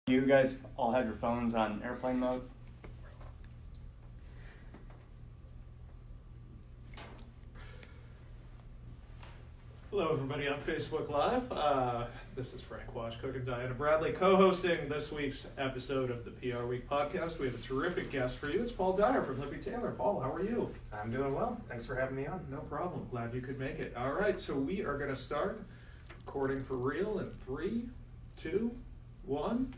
You guys all have your phones on airplane mode? Hello everybody on Facebook Live. This is Frank Washcook and Diana Bradley co-hosting this week's episode of the PR Week podcast. We have a terrific guest for you. It's Paul Dyer from Lippe Taylor. Paul, how are you? I'm doing well. Thanks for having me on. No problem. Glad you could make it. All right, so we are going to start recording for real in 3, 2, 1.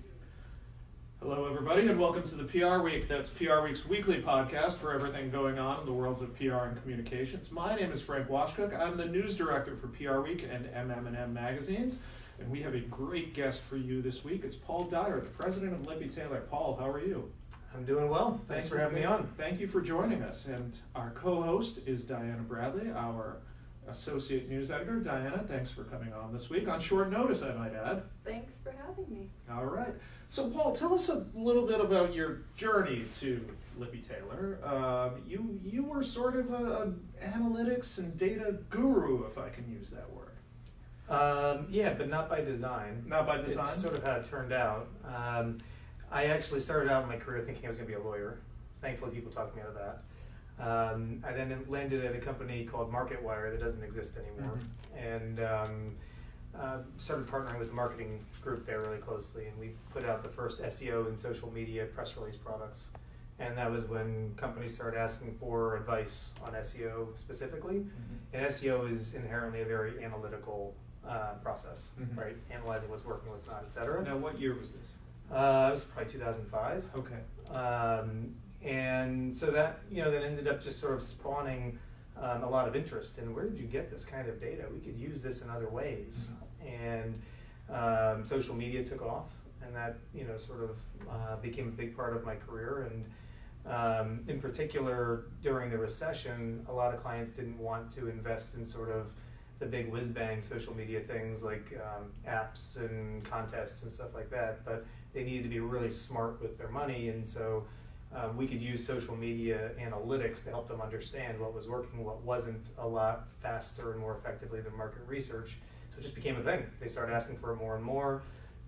Hello everybody and welcome to the PR Week. That's PR Week's weekly podcast for everything going on in the worlds of PR and communications. My name is Frank Washcook. I'm the news director for PR Week and MM&M magazines. And we have a great guest for you this week. It's Paul Dyer, the president of Lippe Taylor. Paul, how are you? I'm doing well. Thanks for having me on. Thank you for joining us. And our co-host is Diana Bradley, our associate news editor. Diana, thanks for coming on this week. On short notice, I might add. Thanks for having me. All right. So, Paul, tell us a little bit about your journey to Lippe Taylor. You were sort of an analytics and data guru, if I can use that word. Yeah, but not by design. Not by design? It's sort of how it turned out. I actually started out my career thinking I was going to be a lawyer. Thankfully, people talked me out of that. I then landed at a company called MarketWire that doesn't exist anymore, and started partnering with the marketing group there really closely, and we put out the first SEO and social media press release products. And that was when companies started asking for advice on SEO specifically. And SEO is inherently a very analytical process, right? Analyzing what's working, what's not, et cetera. Now, what year was this? It was probably 2005. Okay. And so that, that ended up just sort of spawning a lot of interest in where did you get this kind of data? We could use this in other ways. And social media took off, and that, sort of became a big part of my career. And in particular, during the recession, a lot of clients didn't want to invest in sort of the big whiz-bang social media things like apps and contests and stuff like that, but they needed to be really smart with their money, and so we could use social media analytics to help them understand what was working, what wasn't, a lot faster and more effectively than market research. So it just became a thing. They started asking for it more and more.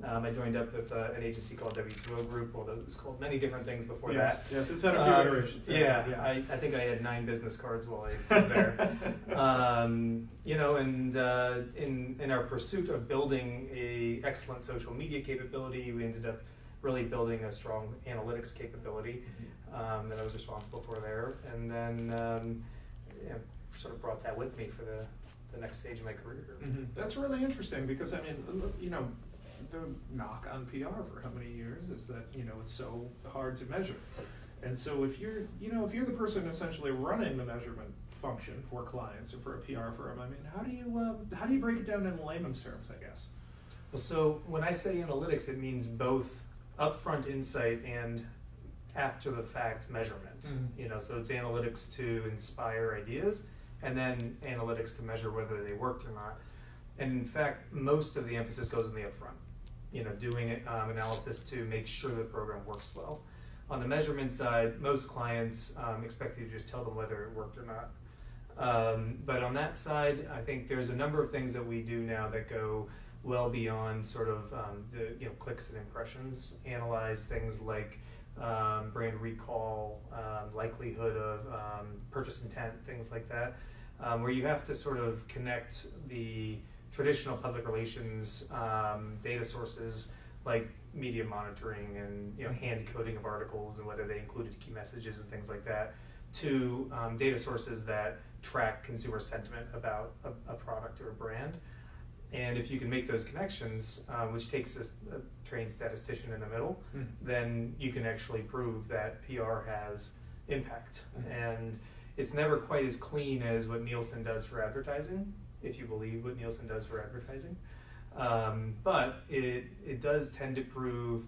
I joined up with an agency called W2O Group, although it was called many different things before that. Yes, it's had a few iterations. Yeah. I think I had 9 business cards while I was there. And in our pursuit of building a excellent social media capability, we ended up really building a strong analytics capability that I was responsible for there. And then sort of brought that with me for the next stage of my career. That's really interesting because, I mean, the knock on PR for how many years is that, it's so hard to measure. And so if you're the person essentially running the measurement function for clients or for a PR firm, I mean, how do you break it down in layman's terms, I guess? Well, so when I say analytics, it means both upfront insight and after the fact measurement. So it's analytics to inspire ideas and then analytics to measure whether they worked or not. And in fact, most of the emphasis goes in the upfront. Doing analysis to make sure the program works well. On the measurement side, most clients expect you to just tell them whether it worked or not. But on that side, I think there's a number of things that we do now that go well beyond sort of the clicks and impressions. Analyze things like brand recall, likelihood of purchase intent, things like that, where you have to sort of connect the traditional public relations data sources like media monitoring and hand coding of articles and whether they included key messages and things like that to data sources that track consumer sentiment about a product or a brand. And if you can make those connections, which takes a trained statistician in the middle, then you can actually prove that PR has impact. And it's never quite as clean as what Nielsen does for advertising, if you believe what Nielsen does for advertising. But it does tend to prove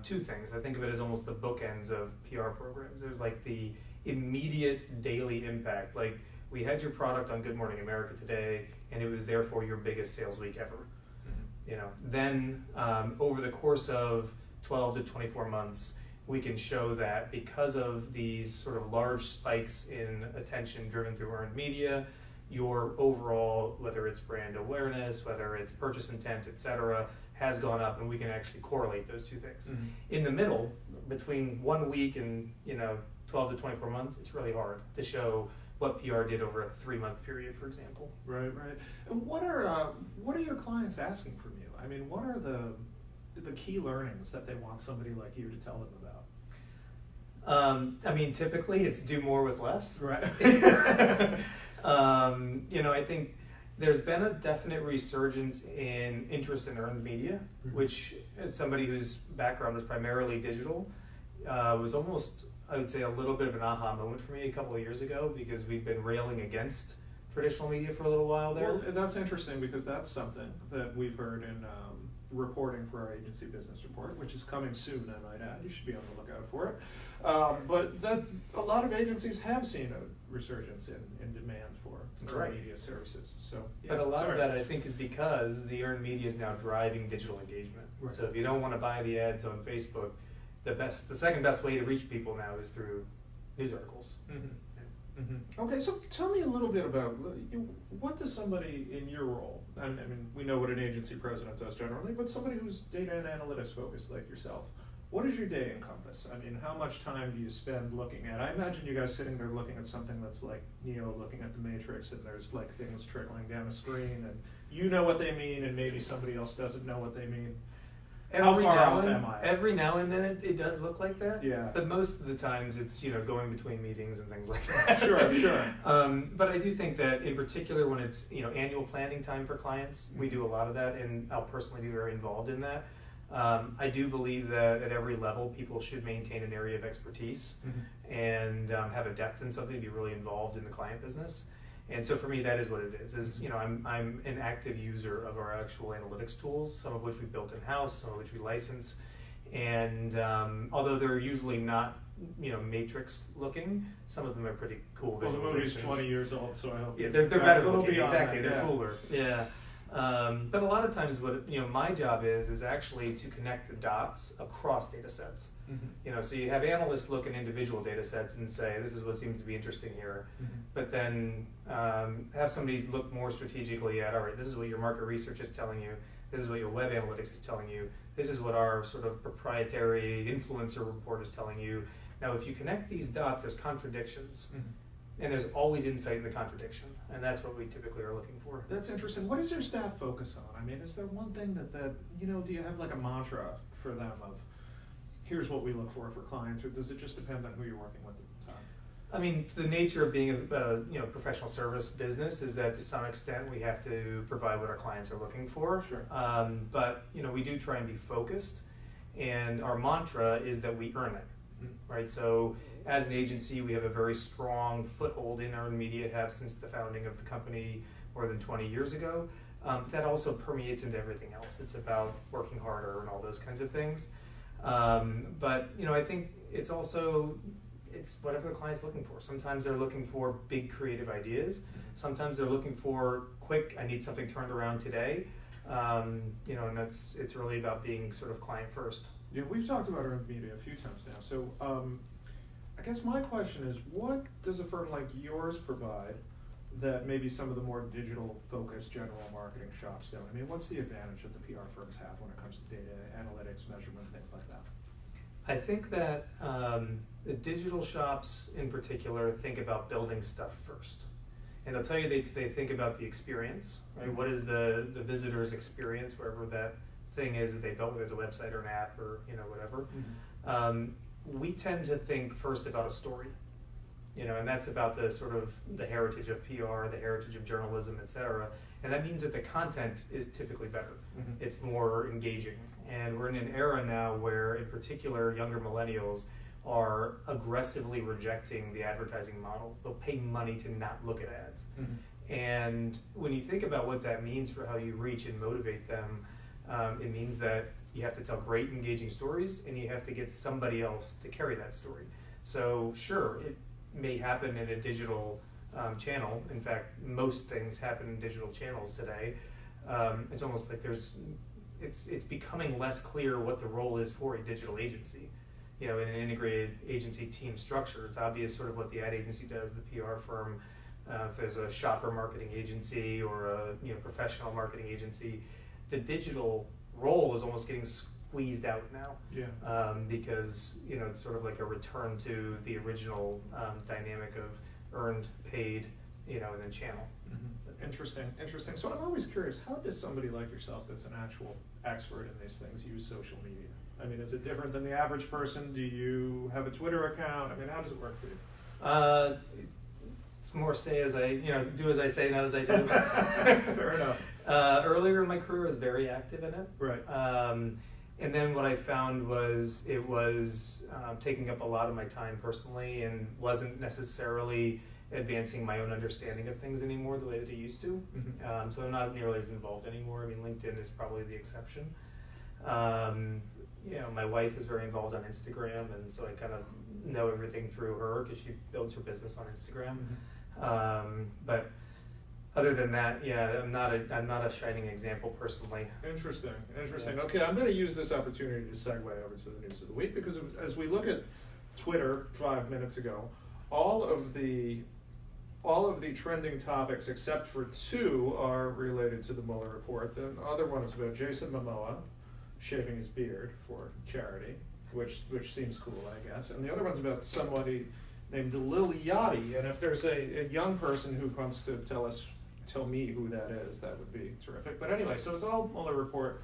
2 things. I think of it as almost the bookends of PR programs. There's like the immediate daily impact. Like, we had your product on Good Morning America today, and it was therefore your biggest sales week ever. Then over the course of 12 to 24 months, we can show that because of these sort of large spikes in attention driven through earned media, your overall, whether it's brand awareness, whether it's purchase intent, et cetera, has gone up, and we can actually correlate those two things. Mhm. In the middle, between 1 week and 12 to 24 months, it's really hard to show what PR did over a 3-month period, for example. Right. And what are your clients asking from you? I mean, what are the key learnings that they want somebody like you to tell them about? I mean, typically it's do more with less. Right. I think there's been a definite resurgence in interest in earned media, Mhm. which, as somebody whose background is primarily digital, was almost, I would say, a little bit of an aha moment for me a couple of years ago, because we've been railing against traditional media for a little while there. Well, that's interesting, because that's something that we've heard in reporting for our agency business report, which is coming soon, I might add. You should be on the lookout for it. But that a lot of agencies have seen a resurgence in demand for That's earned right. media services. So, But a lot sorry. of that, I think, is because the earned media is now driving digital engagement. Right. So if you don't want to buy the ads on Facebook, the second best way to reach people now is through news articles. Mhm. Okay, so tell me a little bit about what does somebody in your role, I mean, we know what an agency president does generally, but somebody who's data and analytics focused like yourself, what does your day encompass? I mean, how much time do you spend looking at, I imagine you guys sitting there looking at something that's like Neo looking at the Matrix, and there's like things trickling down a screen, and you know what they mean, and maybe somebody else doesn't know what they mean. How far off am I? Every now and then it does look like that. Yeah. But most of the times it's going between meetings and things like that. Sure. But I do think that in particular when it's annual planning time for clients, we do a lot of that, and I'll personally be very involved in that. I do believe that at every level people should maintain an area of expertise and have a depth in something to be really involved in the client business. And so for me, that is what it is I'm an active user of our actual analytics tools, some of which we built in-house, some of which we license. And although they're usually not, matrix looking, some of them are pretty cool visualizations. Well, the movie's 20 years old, so I hope. Yeah, they're better looking, beyond exactly, that, they're yeah. cooler, yeah. But a lot of times what, my job is actually to connect the dots across data sets. So you have analysts look at individual data sets and say, this is what seems to be interesting here. But then have somebody look more strategically at, all right, this is what your market research is telling you, this is what your web analytics is telling you, this is what our sort of proprietary influencer report is telling you. Now, if you connect these dots, there's contradictions. And there's always insight in the contradiction, and that's what we typically are looking for. That's interesting. What does your staff focus on? I mean, is there one thing that do you have like a mantra for them of, here's what we look for clients, or does it just depend on who you're working with at the time? I mean, the nature of being a professional service business is that to some extent we have to provide what our clients are looking for. Sure. But we do try and be focused, and our mantra is that we earn it, right? So as an agency, we have a very strong foothold in earned media, have since the founding of the company more than 20 years ago. That also permeates into everything else. It's about working harder and all those kinds of things. But I think it's whatever the client's looking for. Sometimes they're looking for big creative ideas. Sometimes they're looking for quick, I need something turned around today. And it's really about being sort of client first. Yeah, we've talked about earned media a few times now. So I guess my question is, what does a firm like yours provide that maybe some of the more digital-focused general marketing shops don't? I mean, what's the advantage that the PR firms have when it comes to data, analytics, measurement, things like that? I think that the digital shops in particular think about building stuff first. And they'll tell you they think about the experience, right? What is the visitor's experience, wherever that thing is that they built, whether it's a website or an app or whatever. We tend to think first about a story, and that's about the sort of the heritage of PR, the heritage of journalism, et cetera. And that means that the content is typically better. It's more engaging. And we're in an era now where, in particular, younger millennials are aggressively rejecting the advertising model. They'll pay money to not look at ads. And when you think about what that means for how you reach and motivate them, it means that you have to tell great, engaging stories, and you have to get somebody else to carry that story. So sure, it may happen in a digital channel. In fact, most things happen in digital channels today. It's almost like it's becoming less clear what the role is for a digital agency. In an integrated agency team structure, it's obvious sort of what the ad agency does, the PR firm, if there's a shopper marketing agency or a professional marketing agency. The digital role is almost getting squeezed out now. Yeah. Because it's sort of like a return to the original dynamic of earned, paid, and then channel. Mm-hmm. Interesting. So I'm always curious, how does somebody like yourself that's an actual expert in these things use social media? I mean, is it different than the average person? Do you have a Twitter account? I mean, how does it work for you? It's more say as I, do as I say, not as I do. Fair enough. Earlier in my career, I was very active in it. Right. And then what I found was it was taking up a lot of my time personally and wasn't necessarily advancing my own understanding of things anymore the way that it used to. Mm-hmm. So I'm not nearly as involved anymore. I mean, LinkedIn is probably the exception. My wife is very involved on Instagram, and so I kind of know everything through her because she builds her business on Instagram. Mm-hmm. But other than that, yeah, I'm not a shining example personally. Interesting. Yeah. Okay, I'm going to use this opportunity to segue over to the news of the week because as we look at Twitter 5 minutes ago, all of the trending topics except for 2 are related to the Mueller report. The other one is about Jason Momoa shaving his beard for charity, which seems cool, I guess. And the other one's about somebody named Lil Yachty. And if there's a young person who wants to tell me who that is, that would be terrific. But anyway, so it's all Mueller report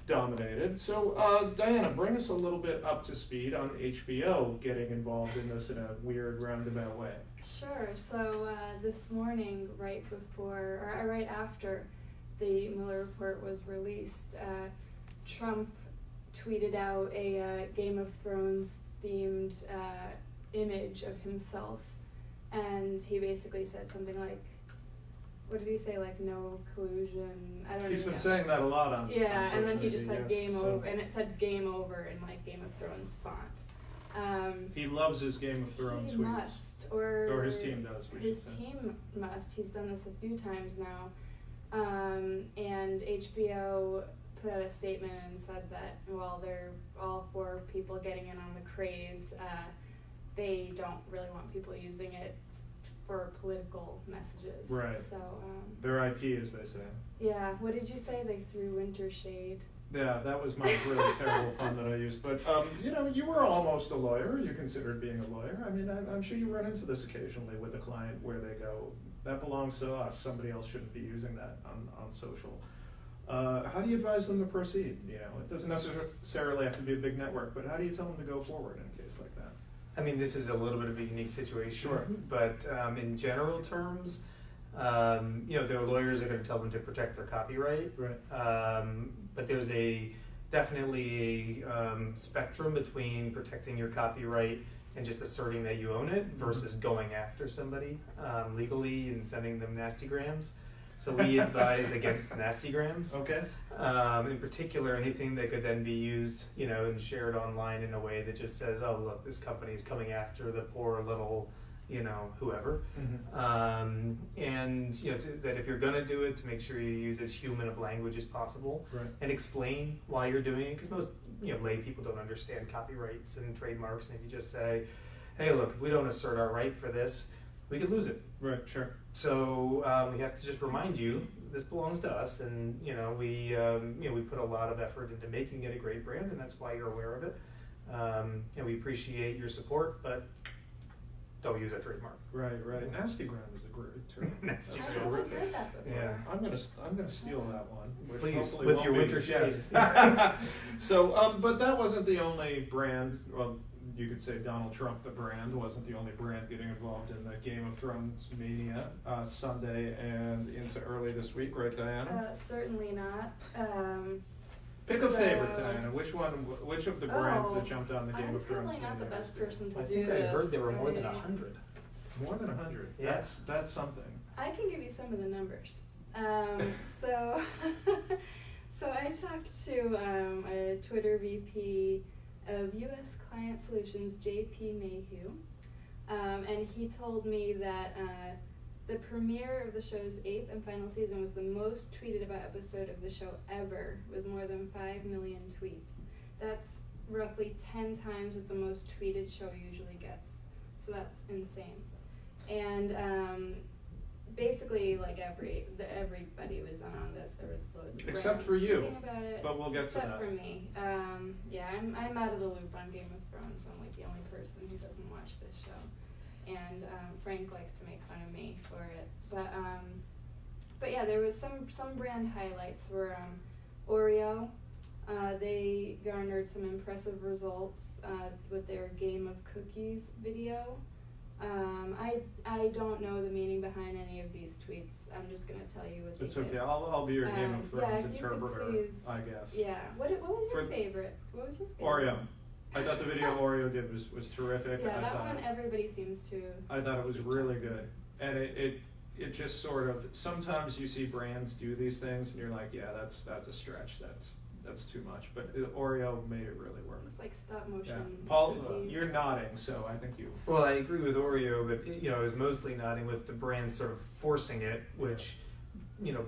dominated. So Diana, bring us a little bit up to speed on HBO getting involved in this in a weird roundabout way. Sure. So this morning, right after the Mueller report was released, Trump tweeted out a Game of Thrones themed image of himself, and he basically said something like, what did he say, like no collusion? I don't know. He's been saying that a lot on Yeah, on and then social he just media, said game so over, and it said game over in like Game of Thrones font. he loves his Game of Thrones he tweets. must, or his team does. His team must. He's done this a few times now, and HBO put out a statement and said that while they're all for people getting in on the craze, they don't really want people using it for political messages. Right. So Their IP, as they say. yeah. What did you say? They threw winter shade. Yeah, that was my really terrible pun that I used. But you were almost a lawyer. You considered being a lawyer. I mean, I'm sure you run into this occasionally with a client where they go, "That belongs to us. Somebody else shouldn't be using that on social." How do you advise them to proceed? It doesn't necessarily have to be a big network, but how do you tell them to go forward in a case like that? I mean, this is a little bit of a unique situation. Sure. But in general terms, their lawyers are going to tell them to protect their copyright. Right. But there's definitely a spectrum between protecting your copyright and just asserting that you own it versus going after somebody legally and sending them nasty grams. So we advise against nastygrams. Okay. In particular, anything that could then be used, and shared online in a way that just says, "Oh, look, this company is coming after the poor little, whoever." Mm-hmm. And that if you're gonna do it, to make sure you use as human of language as possible, Right. and explain why you're doing it, because most lay people don't understand copyrights and trademarks, and if you just say, "Hey, look, if we don't assert our right for this, we could lose it." Right. Sure. So we have to just remind you this belongs to us, and we put a lot of effort into making it a great brand, and that's why you're aware of it. And we appreciate your support, but don't use that trademark. Right. Nastygram is a great term. Nasty That's gram. I've terrific. heard that before. Yeah. I'm gonna steal that one. Which Please, hopefully with won't your be- winter shade. yes. So, but that wasn't the only brand. Well, you could say Donald Trump, the brand, wasn't the only brand getting involved in the Game of Thrones mania Sunday and into early this week, right, Diana? Certainly not. Pick a so- favorite, Diana. Which of the brands that jumped on the Game I'm of Thrones probably not the mania best this year? person to I do think this. I heard there were more than I- 100. More than 100. Yeah. That's something. I can give you some of the numbers. So, so I talked to a Twitter VP of U.S. Client Solutions, J.P. Mayhew, and he told me that the premiere of the show's 8th and final season was the most tweeted about episode of the show ever, with more than 5 million tweets. That's roughly 10 times what the most tweeted show usually gets. So that's insane. And basically like everybody was on this. There was loads of Except brands for you, tweeting about it, but we'll get to that. Except for me. Yeah, I'm out of the loop on Game of Thrones. I'm like the only person who doesn't watch this show, and Frank likes to make fun of me for it. But yeah, there was some brand highlights were Oreo. They garnered some impressive results with their Game of Cookies video. I don't know the meaning behind any of these tweets. I'm just gonna tell you what they It's did. okay. I'll be your Game of Thrones yeah, if you could interpreter, please- I guess. Yeah. What was your For- favorite? What was your favorite? Oreo. I thought the video Oreo did was terrific. Yeah, I that thought, one everybody seems to. I thought it was really good, and it just sort of, sometimes you see brands do these things and you're like, yeah, that's a stretch. That's too much. But Oreo made it really work. It's like stop motion. Yeah. Paul, cookies. you're nodding, so I think you. Well, I agree with Oreo, but I was mostly nodding with the brand sort of forcing it, which,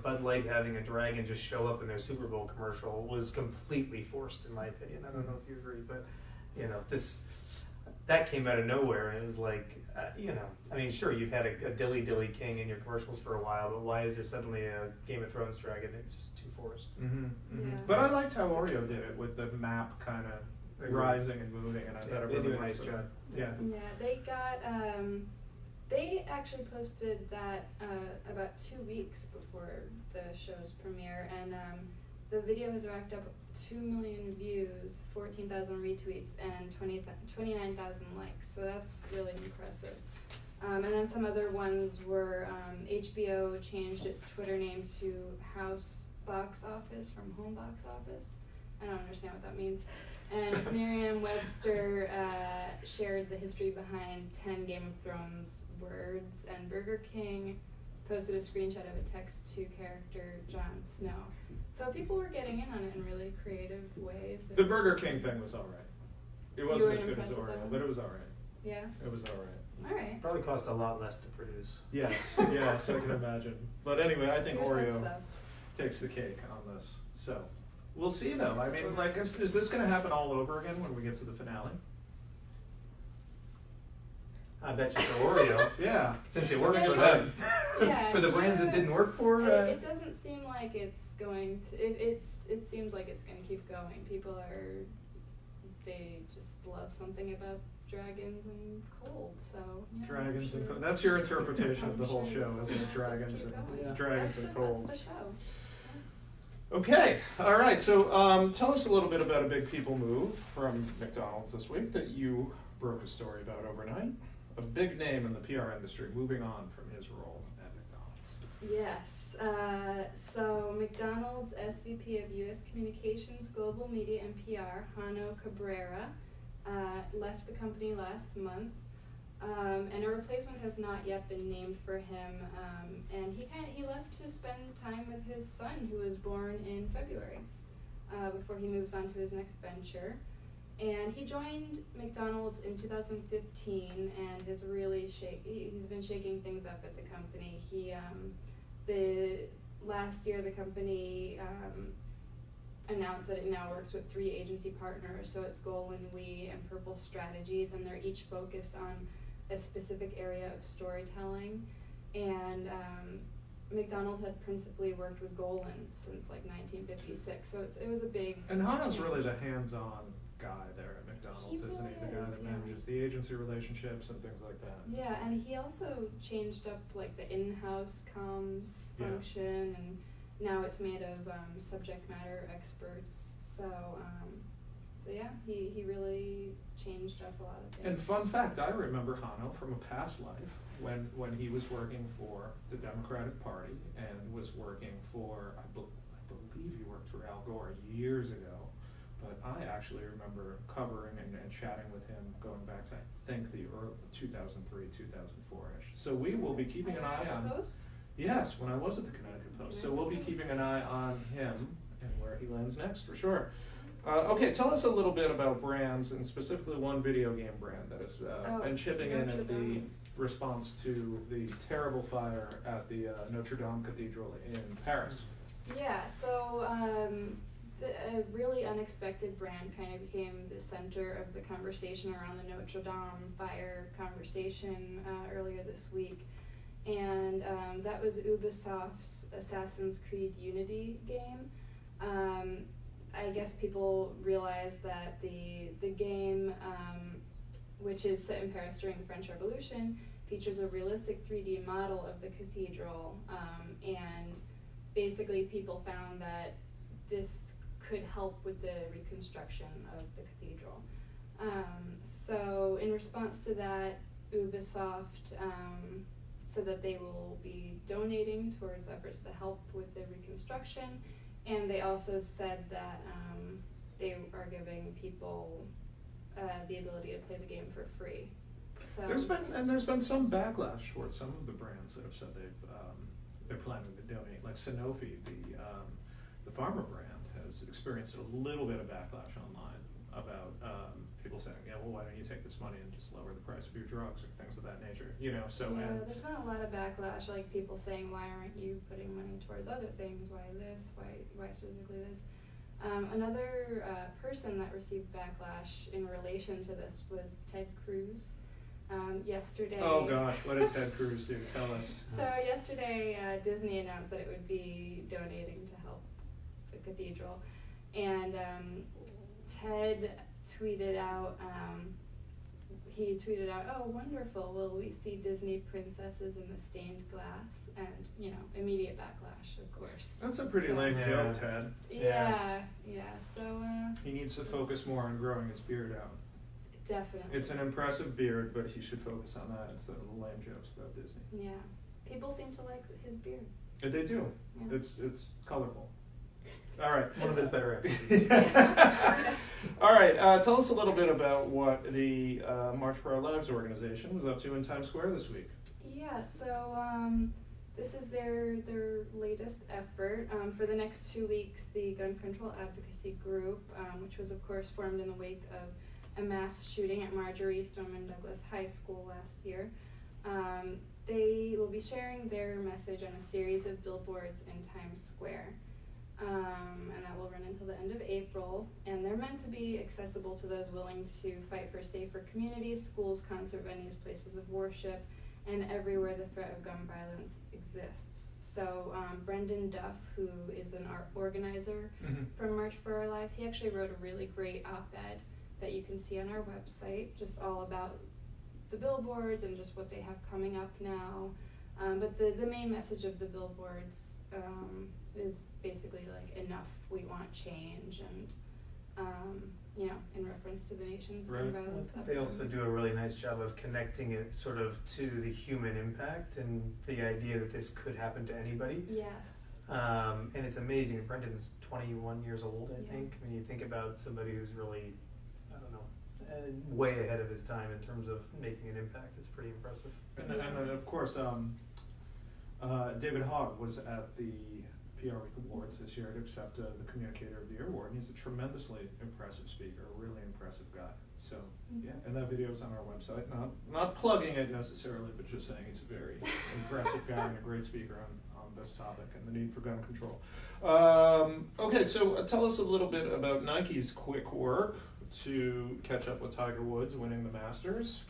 Bud Light having a dragon just show up in their Super Bowl commercial was completely forced, in my opinion. I don't know if you agree, but that came out of nowhere, and it was like, sure, you've had a Dilly Dilly King in your commercials for a while, but why is there suddenly a Game of Thrones dragon? It's just too forced. Mm-hmm, mm-hmm. Yeah. But I liked how Oreo did it with the map kind of rising and moving, and I thought it They really do a worked nice for job. them. Yeah. Yeah, they got. They actually posted that about 2 weeks before the show's premiere, and the video has racked up 2 million views, 14,000 retweets, and 29,000 likes. So that's really impressive. And then some other ones were HBO changed its Twitter name to House Box Office from Home Box Office. I don't understand what that means. And Merriam-Webster shared the history behind 10 Game of Thrones words, and Burger King posted a screenshot of a text to character Jon Snow. So people were getting in on it in really creative ways. The Burger King thing was all right. It wasn't as good as impressed with that Oreo, one? but it was all right. Yeah? It was all right. Alright. Probably cost a lot less to produce. Yes, yes, I can imagine. But anyway, I think You would hope Oreo so. takes the cake on this. So we'll see, though. I mean, like, is this going to happen all over again when we get to the finale? I bet you for Oreo, Yeah. since it worked Yeah, for yeah. them. Yeah, For the brands that didn't work for, It doesn't seem like it's going to. It seems like it's going to keep going. People they just love something about dragons and cold. So yeah, Dragons I'm and sure- cold. That's your interpretation of the I'm whole sure show, this isn't it? will Dragons just and keep going. dragons and cold. That's the show. Okay, all right. So tell us a little bit about a big people move from McDonald's this week that you broke a story about overnight. A big name in the PR industry moving on from his role at McDonald's. Yes. So McDonald's SVP of U.S. Communications, Global Media, and PR, Hanno Cabrera, left the company last month, and a replacement has not yet been named for him. And he left to spend time with his son, who was born in February, before he moves on to his next venture. And he joined McDonald's in 2015 and has really he's been shaking things up at the company. Last year the company announced that it now works with 3 agency partners, so it's Golan, We, and Purple Strategies, and they're each focused on a specific area of storytelling. And McDonald's had principally worked with Golan since like 1956, so it was a big And Hanno's change. really the hands-on guy there at McDonald's, He isn't he? really The guy is, that yeah. manages the agency relationships and things like that. Yeah, So- and he also changed up like the in-house comms Yeah. function, and now it's made of subject matter experts. So yeah, he really changed up a lot of things. And fun fact, I remember Hanno from a past life when he was working for the Democratic Party and was working for, I believe he worked for Al Gore years ago. But I actually remember covering and chatting with him going back to, I think, the early 2003, 2004-ish. So we will be keeping an eye on... The Post? Yes, when I was at the Connecticut Post. So we'll be keeping an eye on him and where he lands next, for sure. Okay, tell us a little bit about brands, and specifically one video game brand that has been chipping in Notre at the Dame. response to the terrible fire at the Notre Dame Cathedral in Paris. Yeah, so a really unexpected brand kind of became the center of the conversation around the Notre Dame fire conversation earlier this week. and that was Ubisoft's Assassin's Creed Unity game. I guess people realized that the game, which is set in Paris during the French Revolution, features a realistic 3D model of the cathedral, and basically people found that this could help with the reconstruction of the cathedral. So in response to that, Ubisoft said that they will be donating towards efforts to help with the reconstruction, and they also said that they are giving people the ability to play the game for free. So There's been some backlash towards some of the brands that have said they're planning to donate. Like Sanofi, the pharma brand, has experienced a little bit of backlash online about people saying, yeah, well, why don't you take this money and just lower the price of your drugs or things of that nature, you know? So yeah, there's been a lot of backlash, like people saying, why aren't you putting money towards other things? Why this? Why specifically this? Another person that received backlash in relation to this was Ted Cruz. Yesterday. Oh gosh, what did Ted Cruz do? Tell us. So yesterday, Disney announced that it would be donating to help the cathedral, and Ted tweeted out. He tweeted out, "Oh, wonderful! Will we see Disney princesses in the stained glass?" And immediate backlash, of course. That's a pretty lame joke, Ted. Yeah. So he needs to focus more on growing his beard out. definitely. It's an impressive beard, but he should focus on that instead of the lame jokes about Disney. Yeah, people seem to like his beard. And they do. Yeah. It's colorful. All right. One of his better actors. All right. Tell us a little bit about what the March for Our Lives organization was up to in Times Square this week. Yeah, so this is their latest effort. For the next 2 weeks, the Gun Control Advocacy Group, which was of course formed in the wake of a mass shooting at Marjorie Stoneman Douglas High School last year, they will be sharing their message on a series of billboards in Times Square. And that will run until the end of April, and they're meant to be accessible to those willing to fight for safer communities, schools, concert venues, places of worship, and everywhere the threat of gun violence exists. So Brendan Duff, who is an art organizer from March for Our Lives, he actually wrote a really great op-ed that you can see on our website, just all about the billboards and just what they have coming up now. But the main message of the billboards is basically like, enough, we want change, and in reference to the nation's gun violence epidemic. They also do a really nice job of connecting it sort of to the human impact and the idea that this could happen to anybody. Yes. And it's amazing. Brendan's 21 years old, I think. When you think about somebody who's really, I don't know, way ahead of his time in terms of making an impact, it's pretty impressive. And of course, David Hogg was at the PR Week Awards this year to accept the Communicator of the Year award, and he's a tremendously impressive speaker, a really impressive guy. So yeah, and that video is on our website. Not plugging it necessarily, but just saying he's a very impressive guy and a great speaker on this topic and the need for gun control. Okay, so tell us a little bit about Nike's quick work to catch up with Tiger Woods winning the Masters.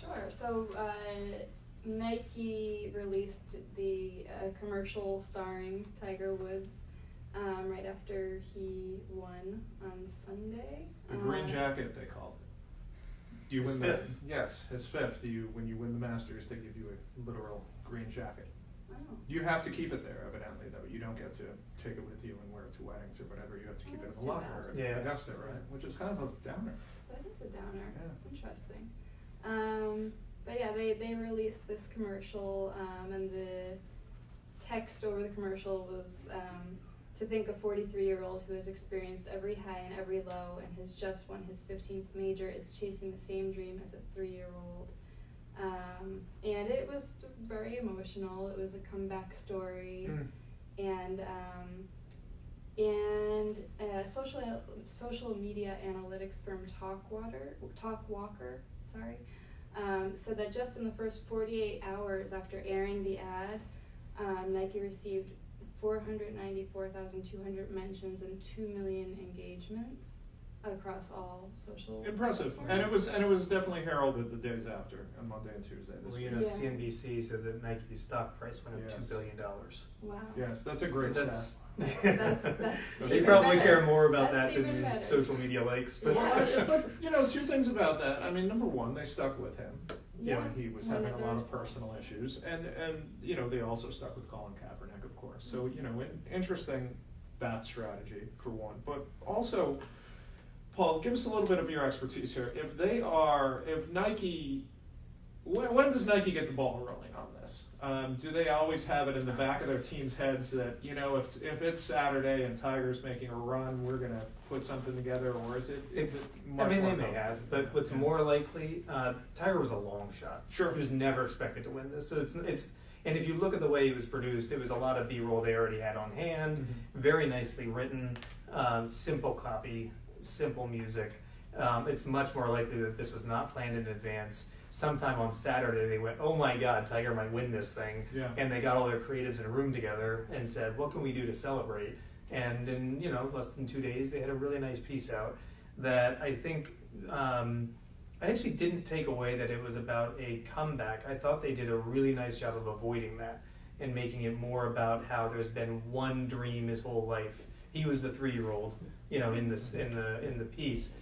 Sure. So Nike released the commercial starring Tiger Woods right after he won on Sunday. The green jacket, they called it. Do you His win fifth. Yes, his fifth. When you win the Masters, they give you a literal green jacket. Oh. You have to keep it there, evidently, though. You don't get to take it with you and wear it to weddings or whatever. You have to keep it in the locker at Yeah. Augusta, right? Which is kind of a downer. That is a downer. Yeah. Interesting. But yeah, they released this commercial, and the text over the commercial was to think a 43-year-old who has experienced every high and every low and has just won his 15th major is chasing the same dream as a 3-year-old. And it was very emotional. It was a comeback story, and social media analytics firm Talkwalker, said that just in the first 48 hours after airing the ad, Nike received 494,200 mentions and 2 million engagements. across all social. Impressive, platforms. and it was definitely heralded the days after, on Monday and Tuesday this Well, week. you know, Yeah. CNBC said that Nike's stock price went up Yes. $2 billion. Wow. Yes, that's a great So stat. That's They even probably better. care more about That's that even than better. social media likes. But Yeah. But you know, two things about that. I mean, number one, they stuck with him. Yeah. When he was When having a lot of there's- personal issues, and you know, they also stuck with Colin Kaepernick, of course. So you know, interesting bat strategy for one, but also, Paul, give us a little bit of your expertise here. If Nike, when does Nike get the ball rolling on this? Do they always have it in the back of their team's heads that, you know, if it's Saturday and Tiger's making a run, we're gonna put something together, or is it much I mean, more they may complicated? have, but what's Yeah. more likely, Tiger was a long shot. Sure. He was never expected to win this. So it's and if you look at the way it was produced, it was a lot of B-roll they already had on hand, Mhm. very nicely written, simple copy, simple music. It's much more likely that this was not planned in advance. Sometime on Saturday, they went, "Oh my God, Tiger might win this thing," Yeah. and they got all their creatives in a room together and said, "What can we do to celebrate?" And in less than 2 days, they had a really nice piece out that I think I actually didn't take away that it was about a comeback. I thought they did a really nice job of avoiding that and making it more about how there's been one dream his whole life. He was the 3-year-old, in the piece,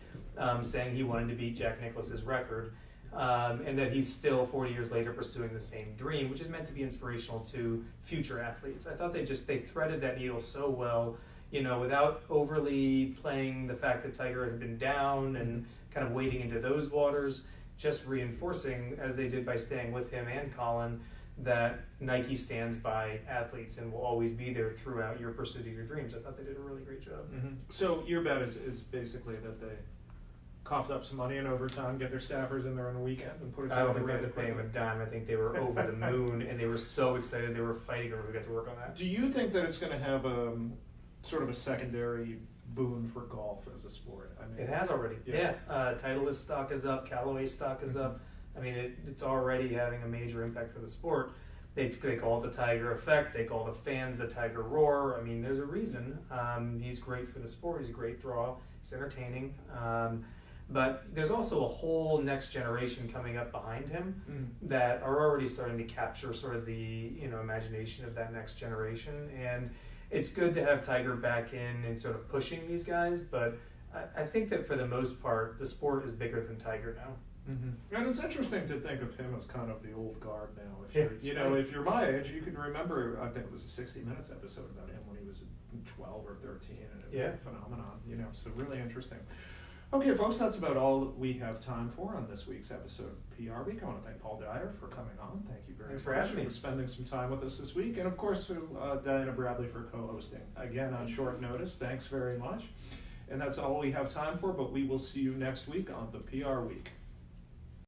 saying he wanted to beat Jack Nicklaus's record. And that he's still 40 years later pursuing the same dream, which is meant to be inspirational to future athletes. I thought they threaded that needle so well, without overly playing the fact that Tiger had been down and kind of wading into those waters, just reinforcing, as they did by staying with him and Colin, that Nike stands by athletes and will always be there throughout your pursuit of your dreams. I thought they did a really great job. Mm-hmm. So your bet is basically that they coughed up some money in overtime, get their staffers in there on the weekend, and put it I don't together think they had to pay him a dime. I think they were over the moon, and they were so excited they were fighting over to get to work on that. Do you think that it's going to have sort of a secondary boon for golf as a sport? I mean, It has already. Yeah. Titleist stock is up. Callaway's stock is up. I mean, it's already having a major impact for the sport. They call it the Tiger effect. They call the fans the Tiger roar. I mean, there's a reason. He's great for the sport. He's a great draw. He's entertaining. But there's also a whole next generation coming up behind him that are already starting to capture sort of the imagination of that next generation. And it's good to have Tiger back in and sort of pushing these guys. But I think that for the most part, the sport is bigger than Tiger now. Mm-hmm. And it's interesting to think of him as kind of the old guard now. If Yeah, you're, right. if you're my age, you can remember. I think it was a 60 Minutes episode about him when he was 12 or 13, and it was a phenomenon. So really interesting. Okay, folks, that's about all that we have time for on this week's episode of PR Week. I want to thank Paul Dyer for coming on. Thank you very Thanks much for having me. spending some time with us this week, and of course to Diana Bradley for co-hosting again on short notice. Thanks very much. And that's all we have time for, but we will see you next week on the PR Week.